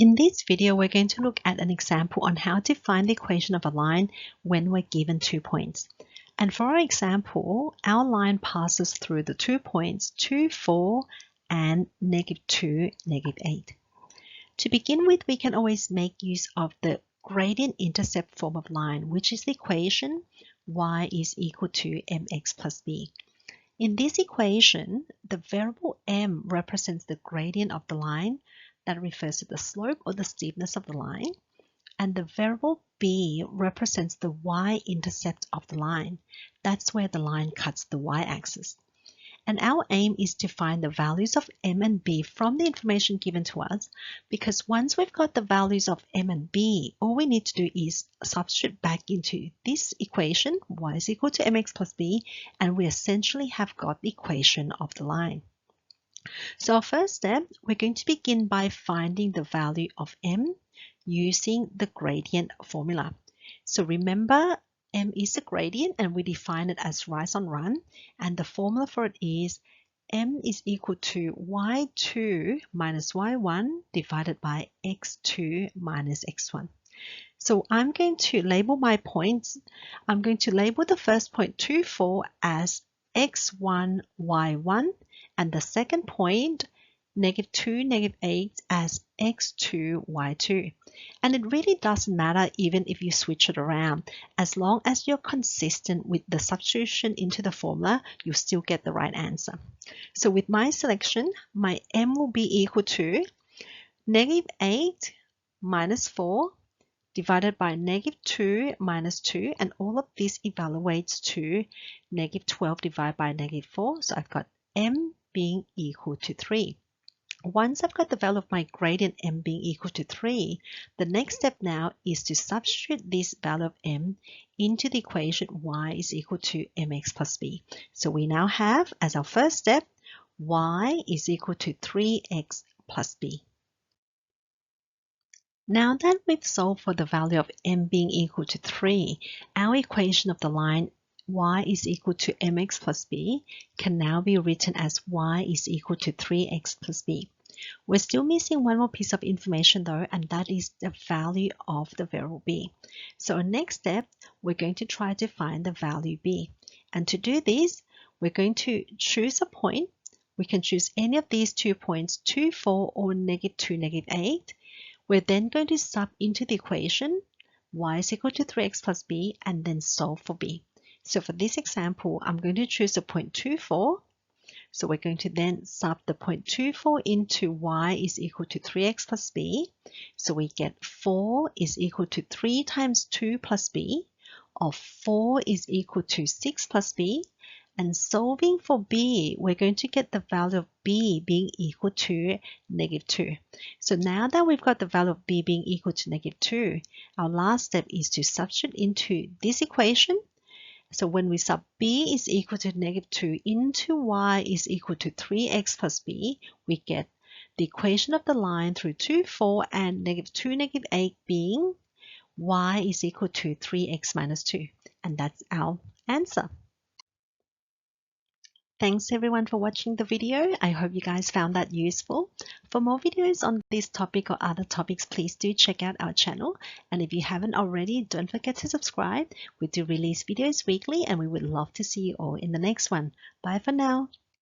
In this video, we're going to look at an example on how to find the equation of a line when we're given 2 points. And for our example, our line passes through the 2 points 2, 4 and -2, -8. To begin with, we can always make use of the gradient intercept form of line, which is the equation y is equal to mx plus b. In this equation, the variable m represents the gradient of the line. That refers to the slope or the steepness of the line. And the variable b represents the y-intercept of the line. That's where the line cuts the y-axis. And our aim is to find the values of m and b from the information given to us, because once we've got the values of m and b, all we need to do is substitute back into this equation, y is equal to mx plus b, and we essentially have got the equation of the line. So our first step, we're going to begin by finding the value of m using the gradient formula. So remember, m is the gradient and we define it as rise on run, and the formula for it is m is equal to y2 minus y1 divided by x2 minus x1. So I'm going to label my points. I'm going to label the first point 2, 4 as x1, y1, and the second point, -2, -8, as x2, y2. And it really doesn't matter even if you switch it around. As long as you're consistent with the substitution into the formula, you'll still get the right answer. So with my selection, my m will be equal to -8 minus 4 divided by -2 minus 2, and all of this evaluates to -12 divided by -4. So I've got m being equal to 3. Once I've got the value of my gradient m being equal to 3, the next step now is to substitute this value of m into the equation y is equal to mx plus b. So we now have, as our first step, y is equal to 3x plus b. Now that we've solved for the value of m being equal to 3, our equation of the line y is equal to mx plus b can now be written as y is equal to 3x plus b. We're still missing one more piece of information though, and that is the value of the variable b. So our next step, we're going to try to find the value b. And to do this, we're going to choose a point. We can choose any of these 2 points, 2, 4 or -2, -8. We're then going to sub into the equation y is equal to 3x plus b and then solve for b. So for this example, I'm going to choose the point 2, 4. So we're going to then sub the point 2, 4 into y is equal to 3x plus b. So we get 4 is equal to 3 times 2 plus b, or 4 is equal to 6 plus b. And solving for b, we're going to get the value of b being equal to -2. So now that we've got the value of b being equal to -2, our last step is to substitute into this equation. So when we sub b is equal to -2 into y is equal to 3x plus b, we get the equation of the line through 2, 4 and -2, -8 being y is equal to 3x minus 2. And that's our answer. Thanks everyone for watching the video. I hope you guys found that useful. For more videos on this topic or other topics, please do check out our channel. And if you haven't already, don't forget to subscribe. We do release videos weekly and we would love to see you all in the next one. Bye for now.